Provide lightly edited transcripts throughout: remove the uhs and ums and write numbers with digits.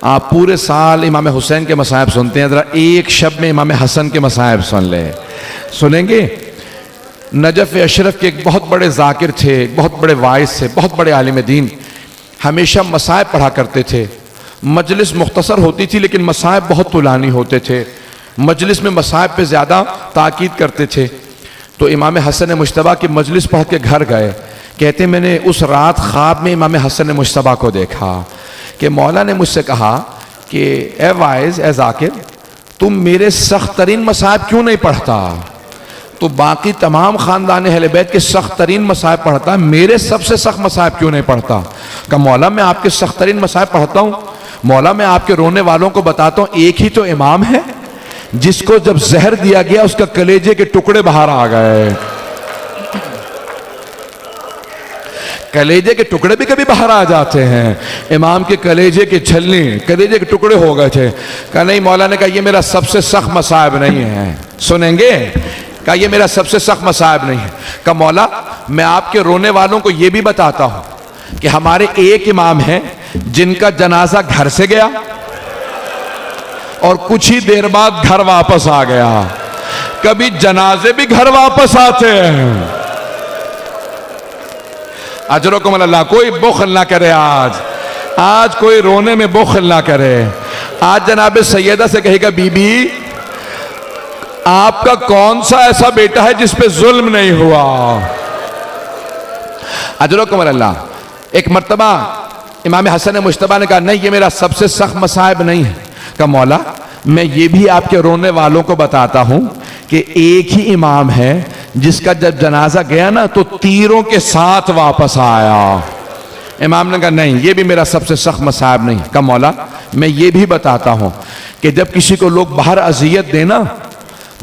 आप पूरे साल इमाम हुसैन के मसाइब सुनते हैं, ज़रा एक शब में इमाम हसन के मसाइब सुन लें। सुनेंगे? नजफ़ अशरफ के एक बहुत बड़े ज़ाकिर थे, बहुत बड़े वाइस थे, बहुत बड़े आलिम दीन, हमेशा मसाइब पढ़ा करते थे। मजलिस मुख्तसर होती थी लेकिन मसाइब बहुत तुलानी होते थे। मजलिस में मसाइब पे ज़्यादा ताकीद करते थे। तो इमाम हसन मुश्तबा की मजलिस पढ़ के घर गए। कहते मैंने उस रात ख्वाब में इमाम हसन मुश्तबा को देखा कि मौला ने मुझसे कहा कि ए वाइज ए ज़ाकिर, तुम मेरे सख्त तरीन मसाइब क्यों नहीं पढ़ता? तो बाकी तमाम ख़ानदान अहले बैत के सख्त तरीन मसाइब पढ़ता है, मेरे सबसे सख्त मसाइब क्यों नहीं पढ़ता? कहा मौला मैं आपके सख्त तरीन मसाइब पढ़ता हूँ। मौला मैं आपके रोने वालों को बताता हूँ, एक ही तो इमाम है जिसको जब जहर दिया गया उसका कलेजे के टुकड़े बाहर आ गए। कलेजे के टुकड़े भी कभी बाहर आ जाते हैं। इमाम के कलेजे के छलनी, कलेजे के टुकड़े हो गए थे। कहा नहीं, मौला ने कहा ये मेरा सबसे सख्त मसाइब नहीं है। सुनेंगे? कहा ये मेरा सबसे सख्त मसाइब नहीं है। कहा मौला मैं आपके रोने वालों को ये भी बताता हूं कि हमारे एक इमाम हैं जिनका जनाजा घर से गया और कुछ ही देर बाद घर वापस आ गया। कभी जनाजे भी घर वापस आते हैं। अजरकुम अल्लाह। कोई बुखल ना करे आज कोई रोने में बुखल ना करे। आज जनाब सैयदा से कहेगा बीबी आपका कौन सा ऐसा बेटा है जिस पे जुल्म नहीं हुआ? अजरकुम अल्लाह। एक मर्तबा इमाम हसन मुश्तबा ने कहा नहीं ये मेरा सबसे सख्त मसाइब नहीं है। कहा मौला मैं ये भी आपके रोने वालों को बताता हूं कि एक ही इमाम है जिसका जब जनाजा गया ना तो तीरों के साथ वापस आया। इमाम ने कहा नहीं ये भी मेरा सबसे सख्त मसाइब नहीं। कहा मौला मैं ये भी बताता हूं कि जब किसी को लोग बाहर अजियत देना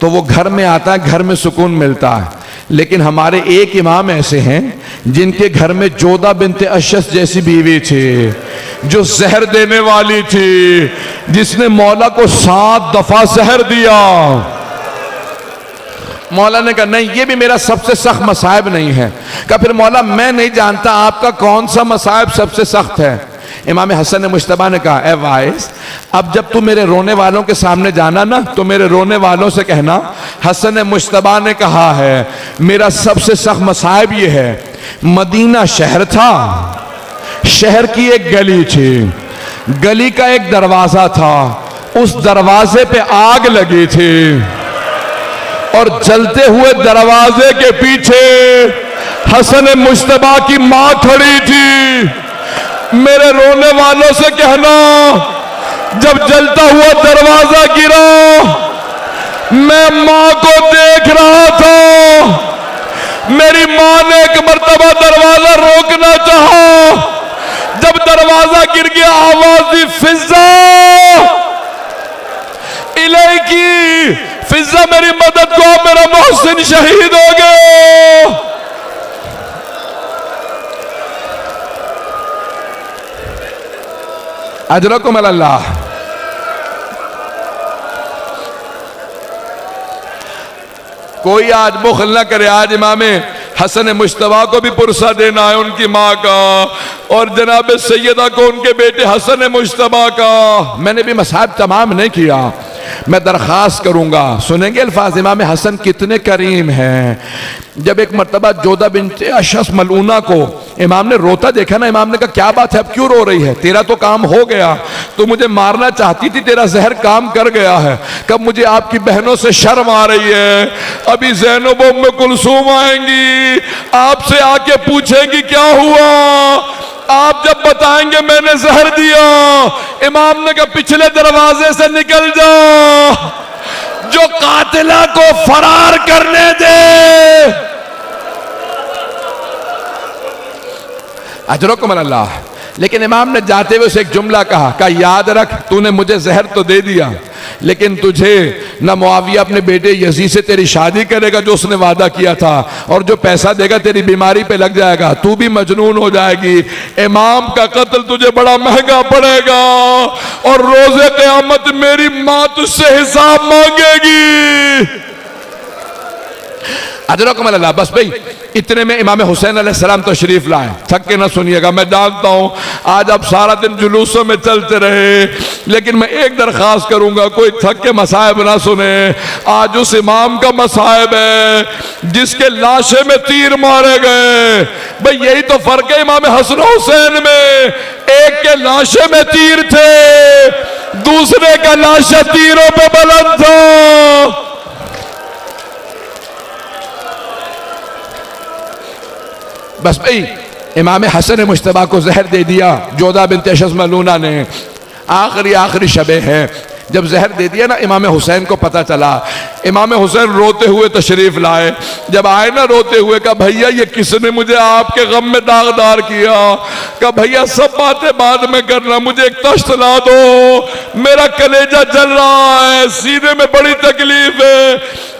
तो वो घर में आता है, घर में सुकून मिलता है। लेकिन हमारे एक इमाम ऐसे हैं जिनके घर में जोधा बिनते अशस जैसी बीवी थी जो जहर देने वाली थी, जिसने मौला को 7 दफा जहर दिया। मौला ने कहा नहीं ये भी मेरा सबसे सख्त मसाइब नहीं है। कहा फिर मौला मैं नहीं जानता आपका कौन सा मसाइब सबसे सख्त है। इमाम हसन मुश्तबा ने कहा ए वाइस, अब जब तू मेरे रोने वालों के सामने जाना ना तो मेरे रोने वालों से कहना हसन मुश्तबा ने कहा है मेरा सबसे सख्त मसाइब ये है, मदीना शहर था, शहर की एक गली थी, गली का एक दरवाजा था, उस दरवाजे पे आग लगी थी और जलते हुए दरवाजे के पीछे हसन मुश्तबा की मां खड़ी थी। मेरे रोने वालों से कहना जब जलता हुआ दरवाजा गिरा मैं मां को देख रहा था। मेरी मां ने एक मर्तबा दरवाजा रोकना चाहा, जब दरवाजा गिर गया आवाज दी फिजा इलेकी, फिजा मेरी मदद को, मेरा मोहसिन शहीद हो गया। अजरकुम अल्लाह। कोई आज बुखल ना करे। आज इमाम हसन मुश्तबा को भी पुरसा देना है उनकी माँ का और जनाब सैयदा को उनके बेटे हसन मुश्तबा का। मैंने भी मसाइब तमाम नहीं किया, मैं दरख्वास्त करूंगा। सुनेंगे अल्फाज इमाम हसन कितने करीम हैं। जब एक मर्तबा जोधा बिनते अशस मलूना को इमाम ने रोता देखा ना, इमाम ने कहा क्या बात है, अब क्यों रो रही है? तेरा तो काम हो गया, तो मुझे मारना चाहती थी, तेरा जहर काम कर गया है। कब मुझे आपकी बहनों से शर्म आ रही है, अभी ज़ैनब उम्मे कुलसूम आएंगी, आपसे आके पूछेंगी क्या हुआ, आप जब बताएंगे मैंने जहर दिया। इमाम ने कहा पिछले दरवाजे से निकल जाओ, जो कातिला को फरार करने दे। अजरकुम अल्लाह। लेकिन इमाम ने जाते हुए उसे एक जुमला कहा याद रख तूने मुझे जहर तो दे दिया लेकिन तुझे न मुआविया अपने बेटे यजीद से तेरी शादी करेगा जो उसने वादा किया था, और जो पैसा देगा तेरी बीमारी पे लग जाएगा, तू भी मजनून हो जाएगी। इमाम का कत्ल तुझे बड़ा महंगा पड़ेगा और रोजे क़यामत मेरी मां तुझसे हिसाब मांगेगी। अजरकुम अल्लाह। बस भाई इतने में इमाम हुसैन अलैहिस्सलाम तशरीफ लाए। थक के ना सुनिएगा, मैं जानता हूं आज आप सारा दिन जुलूसों में चलते रहे, लेकिन मैं एक दरख्वास्त करूंगा, कोई थक के मसाइब ना सुने। आज उस इमाम का मसाइब है जिसके लाशे में तीर मारे गए। भाई यही तो फर्क है इमाम हसन हुसैन में, एक के लाशे में तीर थे, दूसरे का लाशा तीरों पे बुलंद था। बस भाई इमाम हसन मुश्तबा को जहर दे दिया जोधा बिन्त अशस मलूना ने। आखिरी शबे है जब जहर दे दिया ना, इमाम हुसैन को पता चला। इमाम हुसैन रोते हुए तशरीफ लाए। जब आए ना रोते हुए, कहा भैया ये किसने मुझे आपके गम में दागदार किया। कहा भैया सब बातें बाद में करना, मुझे एक तश्त ला दो, मेरा कलेजा जल रहा है, सीने में बड़ी तकलीफ है।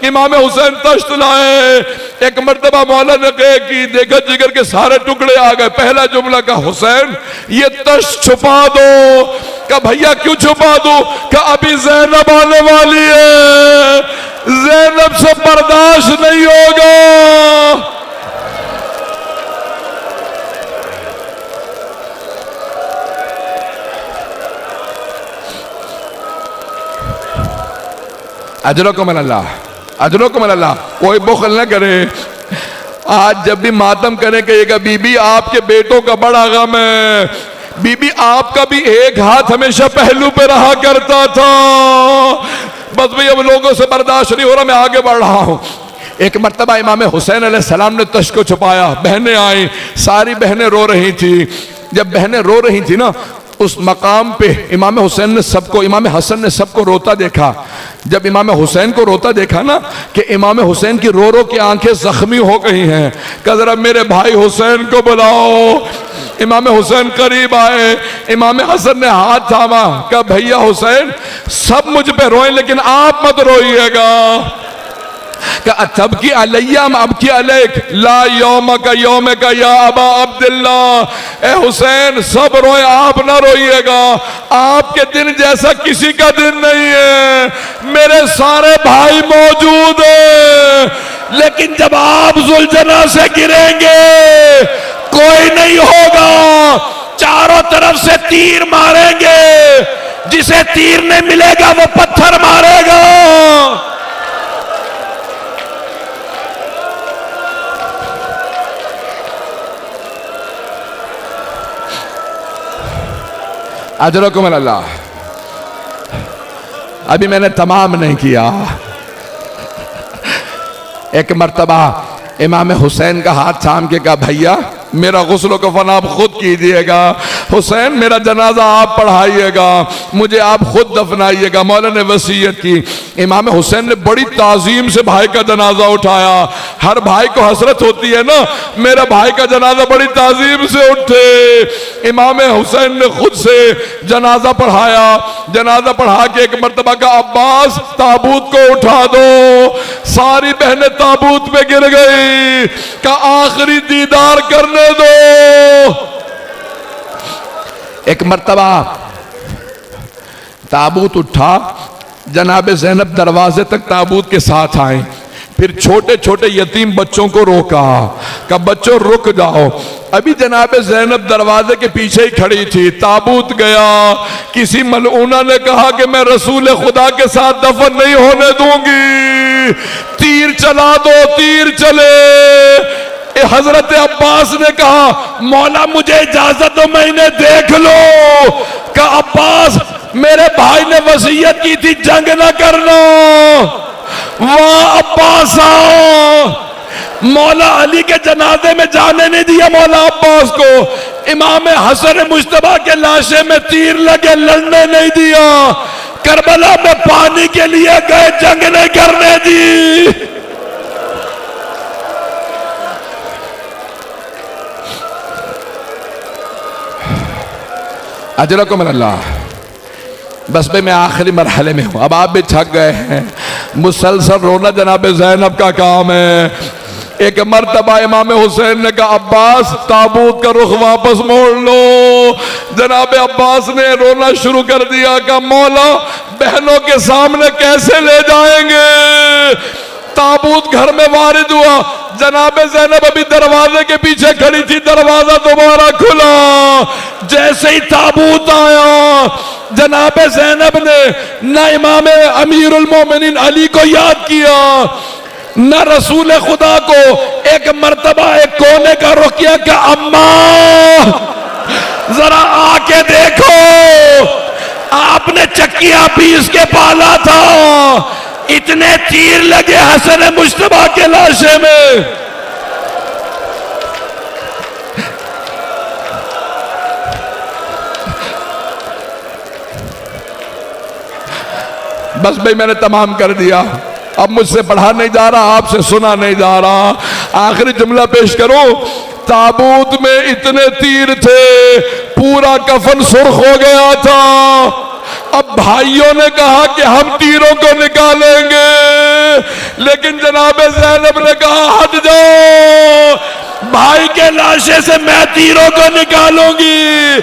इमाम हुसैन तश्त लाए। एक मर्तबा मौला ने कहे कि देखा जिगर के सारे टुकड़े आ गए। पहला जुमला का हुसैन ये तश्त छुपा दो। कहा भैया क्यों छुपा दो। कहा अभी ज़ैनब आने वाली है, ज़ैनब से बर्दाश्त नहीं होगा। अजरकुम अल्लाह, अजरकुम अल्लाह। कोई बुखल न करे। आज जब भी मातम करे कहिएगा बीबी आपके बेटों का बड़ा गम है। बीबी आपका भी एक हाथ हमेशा पहलू पे रहा करता था। बस भाई अब लोगों से बर्दाश्त नहीं हो रहा, मैं आगे बढ़ रहा हूं। एक मर्तबा इमाम हुसैन अलैहिस्सलाम ने तश्त को छुपाया। बहनें आई, सारी बहनें रो रही थी। जब बहनें रो रही थी ना, उस मकाम पे इमाम हुसैन ने इमाम हसन ने सबको रोता देखा। जब इमाम हुसैन को रोता देखा ना कि इमाम हुसैन की रो रो के आंखें जख्मी हो गई हैं, कहा जरा मेरे भाई हुसैन को बुलाओ। इमाम हुसैन करीब आए, इमाम हसन ने हाथ थामा, कहा भैया हुसैन सब मुझ पे रोए लेकिन आप मत रोइएगा। तब की अलैयाम अब की अलैक ला यौम का यौम का या अबा अब्दुल्ला। ए हुसैन सब रोए आप ना रोइएगा, आपके दिन जैसा किसी का दिन नहीं है, मेरे सारे भाई मौजूद हैं, लेकिन जब आप जुल्जना से गिरेंगे कोई नहीं होगा। चारों तरफ से तीर मारेंगे, जिसे तीर नहीं मिलेगा वो पत्थर मारेगा। अजरकुम अल्लाह। अभी मैंने तमाम नहीं किया। एक मर्तबा इमाम हुसैन का हाथ थाम के कहा भैया मेरा गुस्ल कफन आप खुद कीजिएगा, हुसैन मेरा जनाजा आप पढ़ाइएगा, मुझे आप खुद दफनाइएगा। मौला ने वसीयत की। इमाम हुसैन ने बड़ी ताजीम से भाई का जनाजा उठाया। हर भाई को हसरत होती है ना, मेरा भाई का जनाजा बड़ी ताजीम से उठे। इमाम हुसैन ने खुद से जनाजा पढ़ाया। जनाजा पढ़ा के एक मर्तबा का अब्बास ताबूत को उठा दो। सारी बहनें ताबूत पे गिर गई। का आखिरी दीदार करने दो। एक मर्तबा ताबूत उठा, जनाब ज़ैनब दरवाजे तक ताबूत के साथ आए। फिर छोटे छोटे यतीम बच्चों को रोका, कहा बच्चों रुक जाओ। अभी जनाब ज़ैनब दरवाजे के पीछे ही खड़ी थी। ताबूत गया, किसी मलऊना ने कहा कि मैं रसूल खुदा के साथ दफन नहीं होने दूंगी, तीर चला दो। तीर चले। हजरत अब्बास ने कहा मौला मुझे इजाजत दो, मैं इन्हें देख लो। कहा अब्बास मेरे भाई ने वसीयत की थी जंग न करना। वाह अब्बास आओ। मौला अली के जनाजे में जाने नहीं दिया मौला अब्बास को। इमाम हसन मुश्तबा के लाशे में तीर लगे, लड़ने नहीं दिया। करबला में पानी के लिए गए, जंग नहीं करने दी। अजरकुम अल्लाह। बस भाई मैं आखिरी मरहले में हूं, अब आप भी थक गए हैं। मुसलसल रोना जनाब ज़ैनब का काम है। एक मर्तबा इमाम हुसैन ने कहा अब्बास ताबूत का रुख वापस मोड़ लो। जनाब अब्बास ने रोना शुरू कर दिया। कहा मौला बहनों के सामने कैसे ले जाएंगे। ताबूत घर में वारिद हुआ, जनाबे ज़ैनब अभी दरवाजे के पीछे खड़ी थी, दरवाजा दोबारा खुला। जैसे ही ताबूत आया, जनाबे ज़ैनब ने न इमाम अमीरुल मोमिनीन अली को याद किया, न रसूल खुदा को। एक मर्तबा एक कोने का रुख किया कि अम्मा जरा आके देखो, आपने चक्कियां पीस के पाला था, इतने तीर लगे हसन मुश्तबा के लाशे में। बस भाई मैंने तमाम कर दिया, अब मुझसे पढ़ा नहीं जा रहा, आपसे सुना नहीं जा रहा। आखिरी जुमला पेश करो। ताबूत में इतने तीर थे, पूरा कफन सुर्ख हो गया था। अब भाइयों ने कहा कि हम तीरों को निकालेंगे, लेकिन जनाबे ज़ैनब ने कहा हट जाओ, भाई के लाशे से मैं तीरों को निकालूंगी।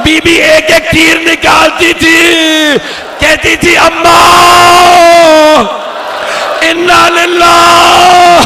बीबी एक एक तीर निकालती थी, कहती थी अम्मा इन्ना लिल्लाह